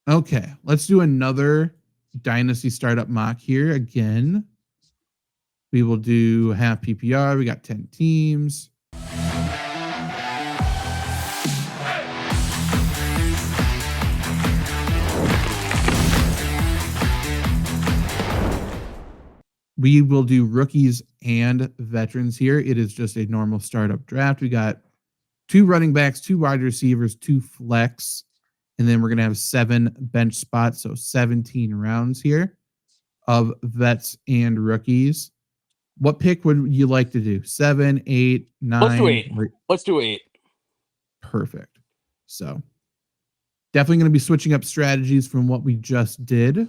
Okay, let's do another Dynasty startup mock here. Again, we will do half PPR. We got 10 teams. We will do rookies and veterans here. It is just a normal startup draft. We got 2 running backs, 2 wide receivers, 2 flex, and then we're going to have 7 bench spots, so 17 rounds here of vets and rookies. What pick would you like to do? 7, 8, 9? Let's do 8. Let's do 8. Perfect. So definitely going to be switching up strategies from what we just did,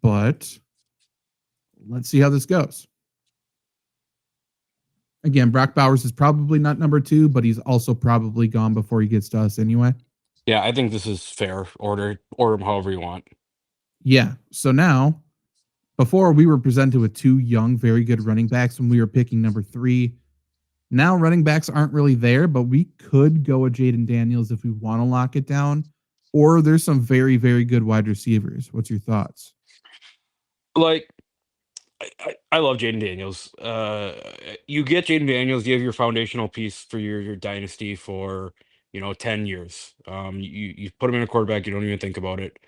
but let's see how this goes. Again, Brock Bowers is probably not number 2, but he's also probably gone before he gets to us anyway. Yeah, I think this is fair. Order them however you want. Yeah. So now, before we were presented with 2 young, very good running backs when we were picking number 3. Now running backs aren't really there, but we could go with Jaden Daniels if we want to lock it down. Or there's some very, very good wide receivers. What's your thoughts? Like, I love Jaden Daniels. You get Jaden Daniels, you have your foundational piece for your dynasty for 10 years. You put him in a quarterback, you don't even think about it.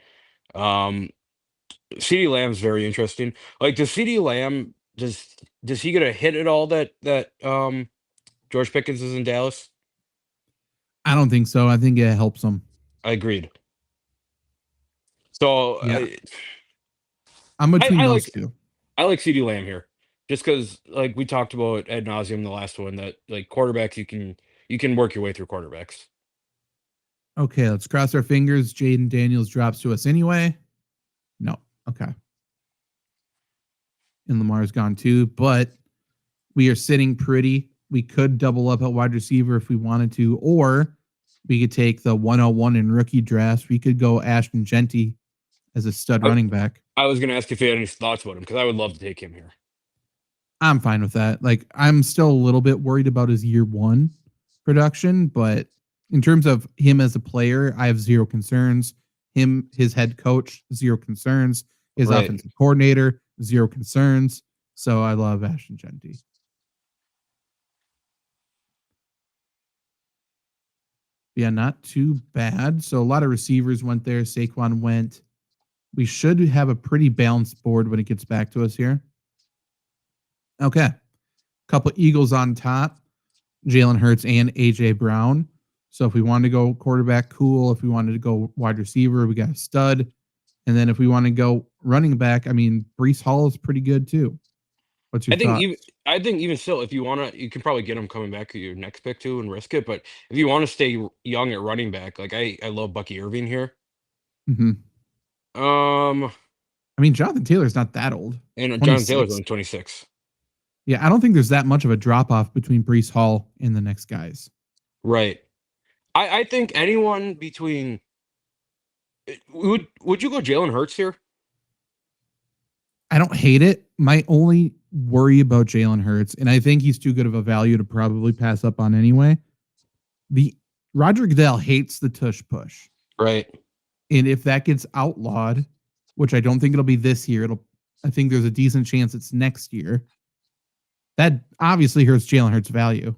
CeeDee Lamb's very interesting. Like, does CeeDee Lamb does he get a hit at all that George Pickens is in Dallas? I don't think so. I think it helps them. I agreed. So Yeah. I'm between I those like two. I like CeeDee Lamb here, just because like we talked about ad nauseum the last one that like quarterbacks you can work your way through quarterbacks. Okay, let's cross our fingers. Jaden Daniels drops to us anyway. No. Okay. And Lamar's gone too, but we are sitting pretty. We could double up at wide receiver if we wanted to, or we could take the 101 in rookie drafts. We could go Ashton Genty as a stud running back. I was going to ask if you had any thoughts about him because I would love to take him here. I'm fine with that. Like, I'm still a little bit worried about his year 1 production, but in terms of him as a player, I have zero concerns. His head coach, zero concerns. His offensive coordinator, zero concerns. So I love Ashton Genty. Yeah, not too bad. So a lot of receivers went there. Saquon went. We should have a pretty balanced board when it gets back to us here. Okay. Couple Eagles on top. Jalen Hurts and A.J. Brown. So if we wanted to go quarterback, cool. If we wanted to go wide receiver, we got a stud. And then if we want to go running back, I mean, Breece Hall is pretty good too. What's your thoughts? I think even still, if you want to, you can probably get him coming back to your next pick too and risk it. But if you want to stay young at running back, like I love Bucky Irving here. Mm-hmm. I mean, Jonathan Taylor's not that old. And Jonathan Taylor's only 26. Yeah, I don't think there's that much of a drop off between Breece Hall and the next guys. Right. I think anyone between would you go Jalen Hurts here? I don't hate it. My only worry about Jalen Hurts, and I think he's too good of a value to probably pass up on anyway. The Roger Goodell hates the tush push. Right. And if that gets outlawed, which I don't think it'll be this year, I think there's a decent chance it's next year. That obviously hurts Jalen Hurts' value.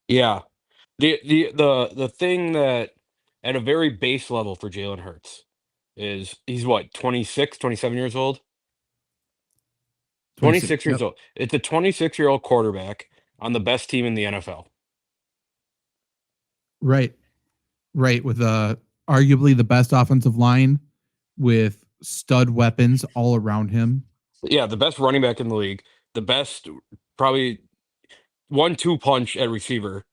Yeah. The thing that at a very base level for Jalen Hurts is he's what, 26, 27 years old? 26 years old. It's a 26-year-old quarterback on the best team in the NFL. Right. With arguably the best offensive line with stud weapons all around him. Yeah, the best running back in the league, the best probably 1-2 punch at receiver,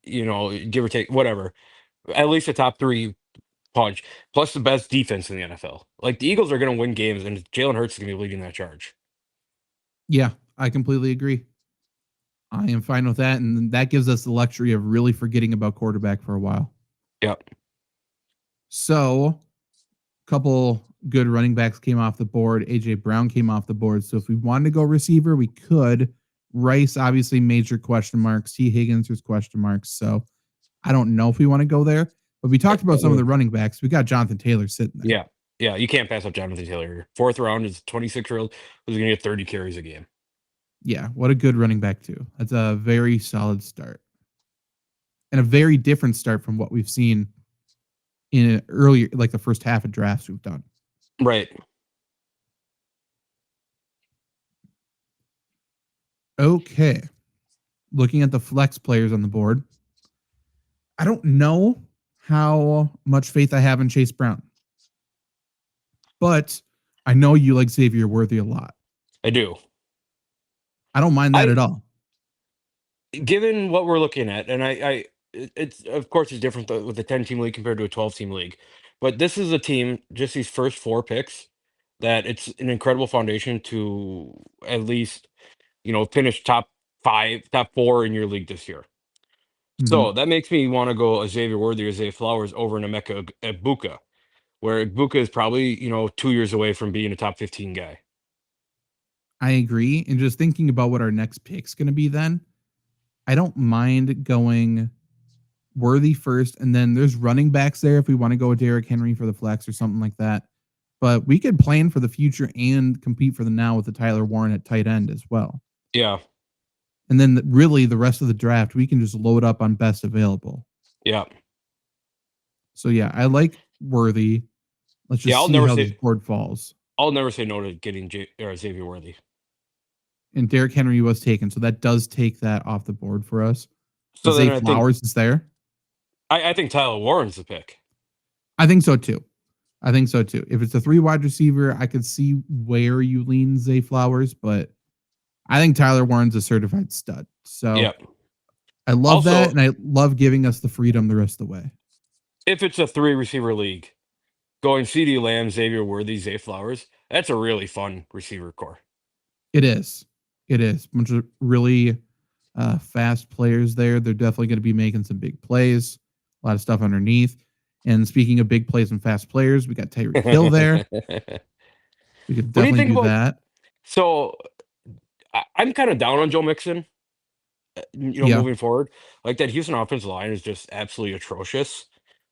give or take, whatever. At least a top 3 punch, plus the best defense in the NFL. Like, the Eagles are going to win games, and Jalen Hurts is going to be leading that charge. Yeah, I completely agree. I am fine with that, and that gives us the luxury of really forgetting about quarterback for a while. Yep. So, a couple good running backs came off the board. A.J. Brown came off the board. So, if we wanted to go receiver, we could. Rice, obviously, major question marks. T. Higgins, there's question marks. So, I don't know if we want to go there. But we talked about some of the running backs. We got Jonathan Taylor sitting there. Yeah. Yeah. You can't pass up Jonathan Taylor. 4th round is 26-year-old who's going to get 30 carries a game. Yeah, what a good running back, too. That's a very solid start. And a very different start from what we've seen in earlier, like the first half of drafts we've done. Right. Okay. Looking at the flex players on the board, I don't know how much faith I have in Chase Brown, but I know you like Xavier Worthy a lot. I do. I don't mind that at all. Given what we're looking at, and it's of course it's different with a 10-team league compared to a 12-team league, but this is a team, just these first 4 picks, that it's an incredible foundation to at least, finish top 5, top 4 in your league this year. So that makes me want to go a Xavier Worthy or Zay Flowers over an Emeka Egbuka, where Egbuka is probably 2 years away from being a top 15 guy. I agree. And just thinking about what our next pick's going to be then, I don't mind going Worthy first. And then there's running backs there if we want to go with Derrick Henry for the flex or something like that. But we could plan for the future and compete for the now with the Tyler Warren at tight end as well. Yeah. And then really the rest of the draft, we can just load up on best available. Yeah. So yeah, I like Worthy. Let's just see how this board falls. I'll never say no to getting Xavier Worthy. And Derrick Henry was taken, so that does take that off the board for us. So Zay Flowers is there. I think Tyler Warren's the pick. I think so too. If it's a 3 wide receiver, I could see where you lean Zay Flowers, but I think Tyler Warren's a certified stud. So yep. I love that, and I love giving us the freedom the rest of the way. If it's a 3 receiver league, going CeeDee Lamb, Xavier Worthy, Zay Flowers, that's a really fun receiver core. It is. A bunch of really fast players there. They're definitely going to be making some big plays. A lot of stuff underneath. And speaking of big plays and fast players, we got Tyreek Hill there. We could definitely do that. So I'm kind of down on Joe Mixon, moving forward. Like, that Houston offensive line is just absolutely atrocious.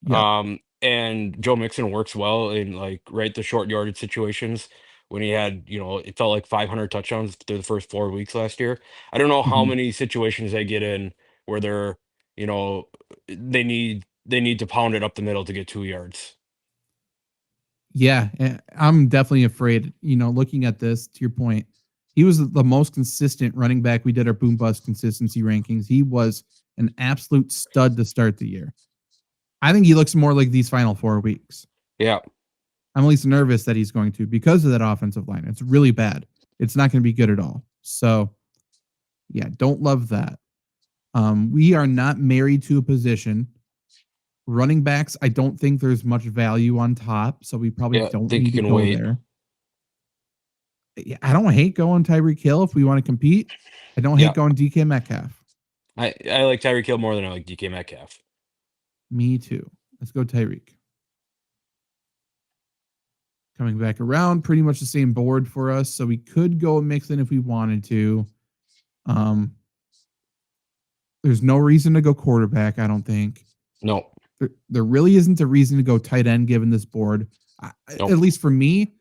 Yeah. And Joe Mixon works well in the short yardage situations when he had, it felt like 500 touchdowns through the first 4 weeks last year. I don't know how many situations they get in where they're, they need to pound it up the middle to get 2 yards. Yeah, I'm definitely afraid, looking at this, to your point, he was the most consistent running back. We did our boom bust consistency rankings. He was an absolute stud to start the year. I think he looks more like these final 4 weeks. Yeah. I'm at least nervous that he's going to because of that offensive line. It's really bad. It's not going to be good at all. So, yeah, don't love that. We are not married to a position. Running backs, I don't think there's much value on top, so we probably don't need to go there. Yeah, I don't hate going Tyreek Hill if we want to compete. I don't hate going DK Metcalf. I like Tyreek Hill more than I like DK Metcalf. Me too. Let's go Tyreek. Coming back around, pretty much the same board for us, so we could go Mixon if we wanted to. There's no reason to go quarterback, I don't think. No. There really isn't a reason to go tight end given this board. Nope. At least for me,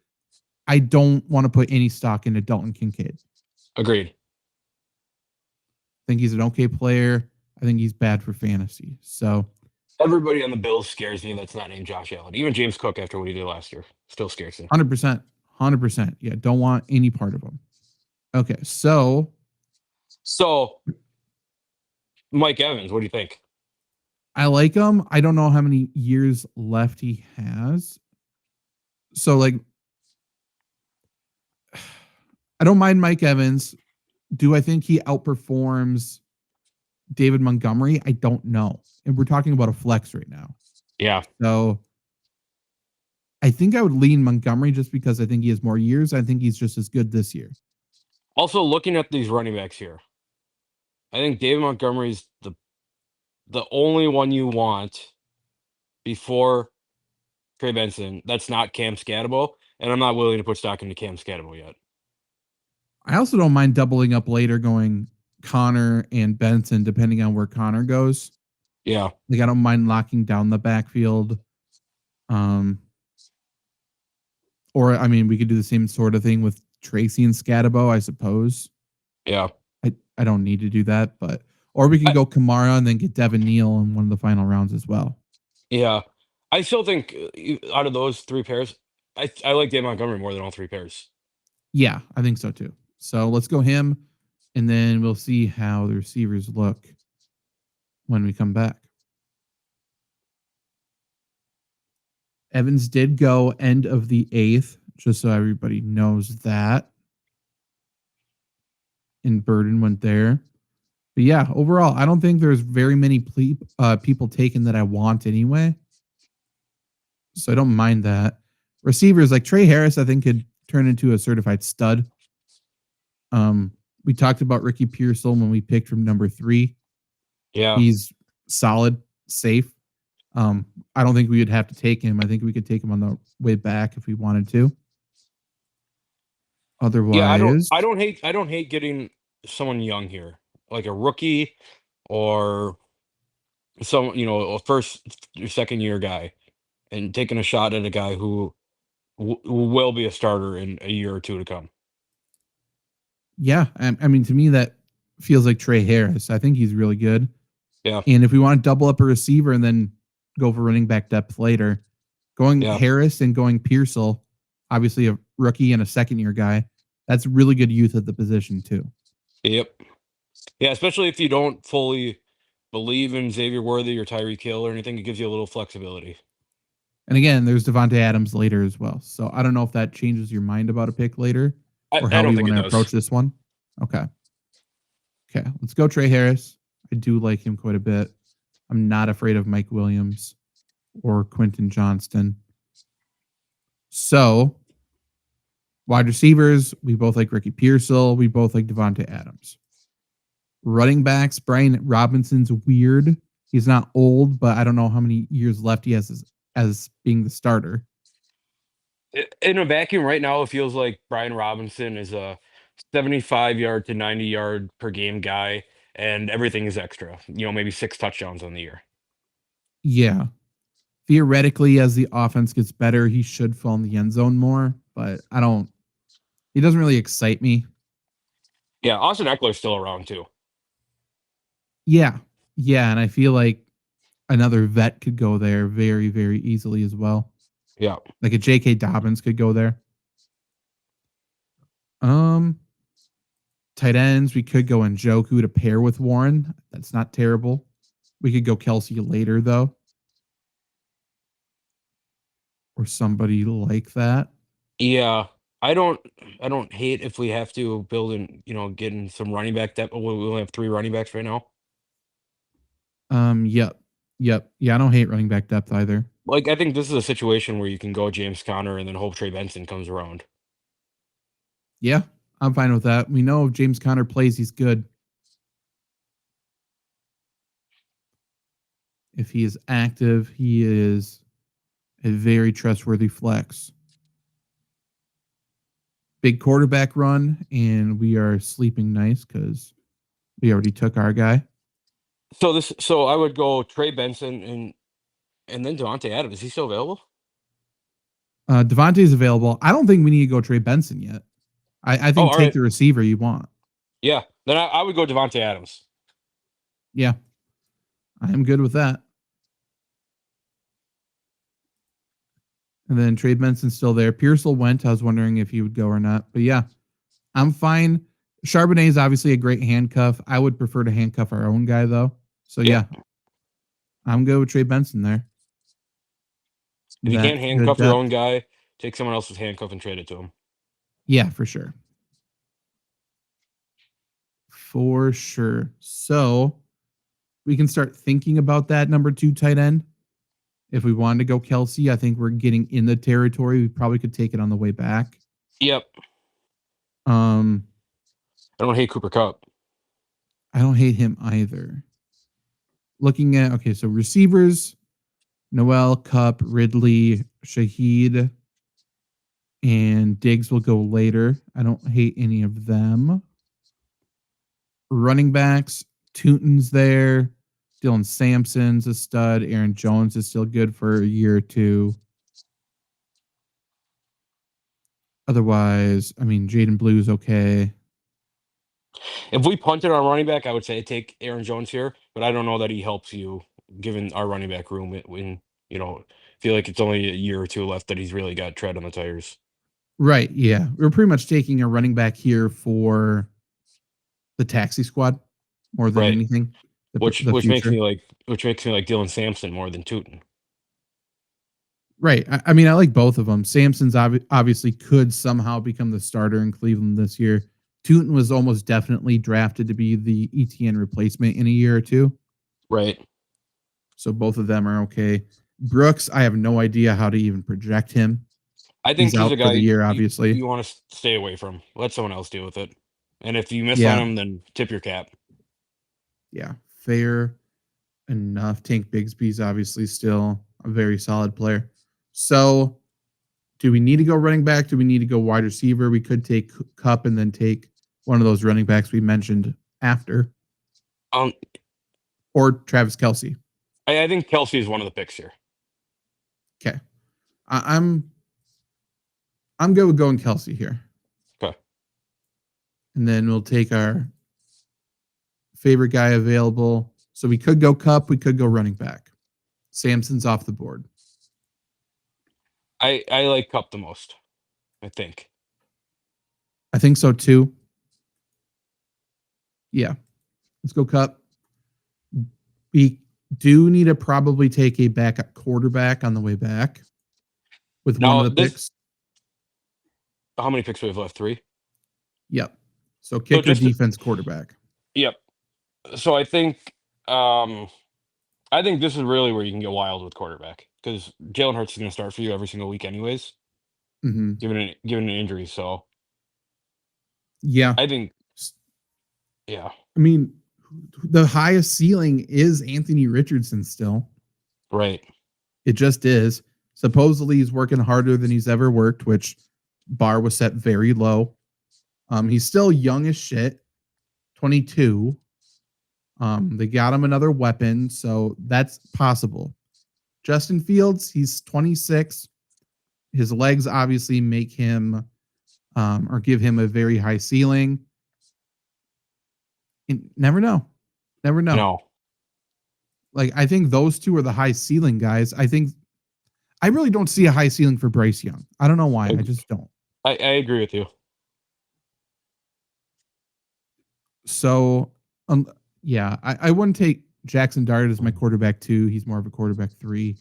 I don't want to put any stock into Dalton Kincaid. Agreed. I think he's an okay player. I think he's bad for fantasy. So everybody on the Bills scares me that's not named Josh Allen. Even James Cook, after what he did last year, still scares me. 100%. Yeah, don't want any part of him. Okay, so Mike Evans, what do you think? I like him. I don't know how many years left he has. So, I don't mind Mike Evans. Do I think he outperforms David Montgomery? I don't know. And we're talking about a flex right now. Yeah. So I think I would lean Montgomery just because I think he has more years. I think he's just as good this year. Also, looking at these running backs here, I think David Montgomery's the only one you want before Trey Benson that's not Cam Scatterbo, and I'm not willing to put stock into Cam Scatterbo yet. I also don't mind doubling up later, going Connor and Benson, depending on where Connor goes. Yeah. Like, I don't mind locking down the backfield. Or, I mean, we could do the same sort of thing with Tracy and Scatabo, I suppose. Yeah. I don't need to do that, but or we can I, go Kamara and then get Devin Neal in one of the final rounds as well. yeah. I still think out of those three pairs, I like Dave Montgomery more than all three pairs. Yeah, I think so too. So let's go him, and then we'll see how the receivers look when we come back. Evans did go end of the 8th, just so everybody knows that. And Burden went there. But yeah, overall, I don't think there's very many people taken that I want anyway. So I don't mind that. Receivers like Trey Harris, I think could turn into a certified stud. We talked about Ricky Pearsall when we picked from number 3. Yeah. He's solid, safe. I don't think we would have to take him. I think we could take him on the way back if we wanted to. Yeah, Otherwise, I don't hate getting someone young here, like a rookie or some, a first or second year guy, and taking a shot at a guy who will be a starter in a year or two to come. yeah, I mean, to me, that feels like Trey Harris. I think he's really good. Yeah. And if we want to double up a receiver and then go for running back depth later, going Yeah. Harris and going Pearsall, obviously a rookie and a second year guy, that's really good youth at the position too. Yep. Yeah, especially if you don't fully believe in Xavier Worthy or Tyreek Hill or anything, it gives you a little flexibility. And again, there's Devontae Adams later as well. So I don't know if that changes your mind about a pick later or I how don't we think want it to does. approach this one. Okay. Okay. Let's go Trey Harris. I do like him quite a bit. I'm not afraid of Mike Williams or Quentin Johnston. So, wide receivers, we both like Ricky Pearsall. We both like Devontae Adams. Running backs, Brian Robinson's weird. He's not old, but I don't know how many years left he has as being the starter. In a vacuum right now, it feels like Brian Robinson is a 75-yard to 90-yard per game guy, and everything is extra. Maybe 6 touchdowns on the year. Yeah. Theoretically, as the offense gets better, he should fall in the end zone more, but he doesn't really excite me. Yeah, Austin Eckler's still around too. Yeah. Yeah. And I feel like another vet could go there very, very easily as well. Yeah. Like a J.K. Dobbins could go there. Um, Tight ends, we could go Njoku to pair with Warren. That's not terrible. We could go Kelsey later though, or somebody like that. Yeah. I don't hate if we have to build in, getting some running back depth. We only have 3 running backs right now. Yep, yep, yeah. I don't hate running back depth either. Like, I think this is a situation where you can go James Conner and then hope Trey Benson comes around. Yeah, I'm fine with that. We know if James Conner plays, he's good. If he is active, he is a very trustworthy flex. Big quarterback run, and we are sleeping nice because we already took our guy. So I would go Trey Benson and then Devontae Adams. Is he still available? Devontae's available. I don't think we need to go Trey Benson yet. I Oh, think all take right. the receiver you want. Yeah. Then I would go Devontae Adams. Yeah, I am good with that. And then Trey Benson's still there. Pearsall went. I was wondering if he would go or not. But yeah, I'm fine. Charbonnet is obviously a great handcuff. I would prefer to handcuff our own guy, though. So yeah, Yep. I'm good with Trey Benson there. If you can't That's good handcuff your own depth. guy, take someone else's handcuff and trade it to him. Yeah, for sure. For sure. So we can start thinking about that number 2 tight end. If we wanted to go Kelsey, I think we're getting in the territory. We probably could take it on the way back. Yep. Um, I don't hate Cooper Kupp. I don't hate him either. Looking at so receivers, Noel, Cup, Ridley, Shaheed, and Diggs will go later. I don't hate any of them. Running backs, Tootin's there, Dylan Sampson's a stud. Aaron Jones is still good for a year or two. Otherwise, I mean, Jaden Blue's okay. If we punted on running back, I would say take Aaron Jones here, but I don't know that he helps you given our running back room when, feel like it's only a year or two left that he's really got tread on the tires. Right. Yeah. We're pretty much taking a running back here for the taxi squad more than Right. anything. Which The makes me future. like Dylan Sampson more than Tootin. Right. I mean, I like both of them. Samson's obviously could somehow become the starter in Cleveland this year. Tootin was almost definitely drafted to be the ETN replacement in a year or two. Right. So both of them are okay. Brooks, I have no idea how to even project him. I think he's out a for guy the year, obviously. you want to stay away from. Let someone else deal with it. And if you miss on Yeah. him, then tip your cap. Yeah. Fair enough. Tank Bigsby's obviously still a very solid player. So do we need to go running back? Do we need to go wide receiver? We could take Cup and then take one of those running backs we mentioned after. Or Travis Kelce. I think Kelce is one of the picks here. Okay. I'm good with going Kelce here. Okay. And then we'll take our favorite guy available. So we could go Cup, we could go running back. Samson's off the board. I like Cup the most, I think. I think so too. Yeah. Let's go Cup. We do need to probably take a backup quarterback on the way back with one of the picks. How many picks do we have left? 3? Yep. So kicker, defense, quarterback. Yep. So I think this is really where you can get wild with quarterback because Jalen Hurts is going to start for you every single week, anyways. Mm-hmm. Given an injury, so yeah, I think, yeah. I mean, the highest ceiling is Anthony Richardson still. Right. It just is. Supposedly he's working harder than he's ever worked, which bar was set very low. He's still young as shit, 22. They got him another weapon, so that's possible. Justin Fields, he's 26. His legs obviously make him or give him a very high ceiling. And never know. Never know. No. Like, I think those two are the high ceiling guys. I really don't see a high ceiling for Bryce Young. I don't know why. I just don't. I agree with you. So, yeah, I wouldn't take Jackson Dart as my quarterback 2. He's more of a quarterback 3.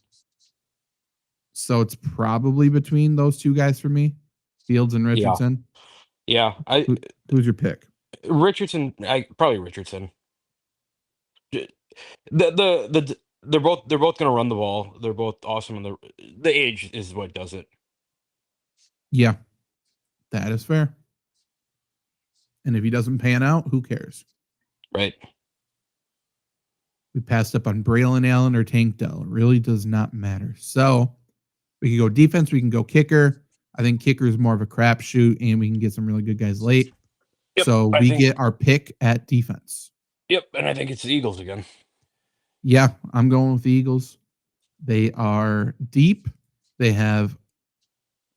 So it's probably between those two guys for me, Fields and Richardson. Yeah. Who's your pick? Richardson. Probably Richardson. They're both going to run the ball. They're both awesome, and the age is what does it. Yeah, that is fair. And if he doesn't pan out, who cares? Right. We passed up on Braylon Allen or Tank Dell. It really does not matter. So we can go defense. We can go kicker. I think kicker is more of a crapshoot, and we can get some really good guys late. Yep, so we get our pick at defense. Yep, and I think it's the Eagles again. Yeah, I'm going with the Eagles. They are deep. They have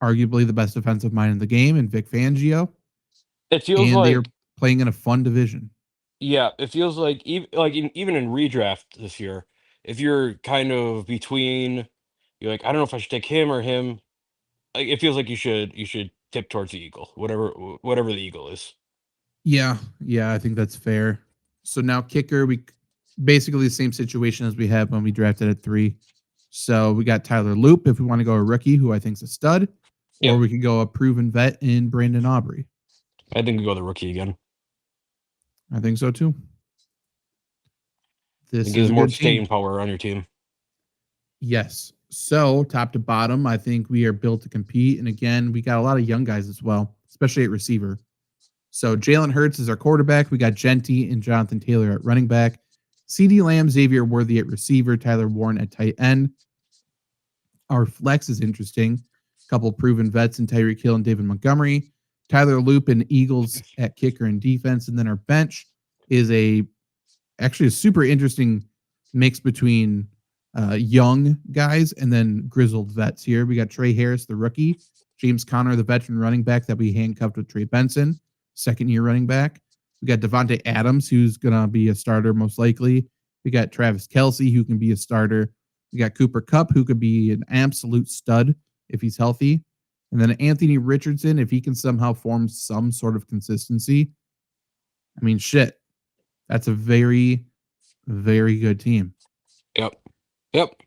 arguably the best defensive mind in the game in Vic Fangio. It feels and they're playing in a fun division. Yeah, it feels like even in redraft this year, if you're kind of between, you're like, I don't know if I should take him or him. Like, it feels like you should tip towards the Eagle, whatever the Eagle is. Yeah, I think that's fair. So now kicker, we basically the same situation as we had when we drafted at 3. So we got Tyler Loop if we want to go a rookie who I think is a stud, or we could go a proven vet in Brandon Aubrey. I think we go the rookie again. I think so too. This gives more staying power on your team. Yes. So top to bottom, I think we are built to compete. And again, we got a lot of young guys as well, especially at receiver. So Jalen Hurts is our quarterback. We got Genty and Jonathan Taylor at running back. CeeDee Lamb, Xavier Worthy at receiver. Tyler Warren at tight end. Our flex is interesting. A couple proven vets in Tyreek Hill and David Montgomery. Tyler Loop and Eagles at kicker and defense. And then our bench is actually a super interesting mix between young guys and then grizzled vets here. We got Trey Harris, the rookie, James Conner, the veteran running back that we handcuffed with Trey Benson, second year running back. We got Devontae Adams, who's going to be a starter most likely. We got Travis Kelce, who can be a starter. We got Cooper Kupp, who could be an absolute stud if he's healthy. And then Anthony Richardson, if he can somehow form some sort of consistency. I mean, shit. That's a very, very good team. Yep.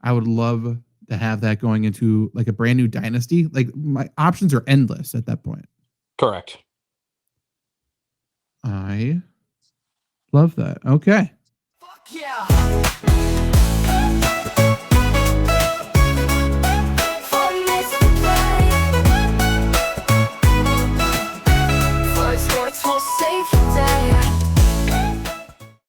I would love to have that going into like a brand new dynasty. Like my options are endless at that point. Correct. I love that. Okay. Fuck yeah.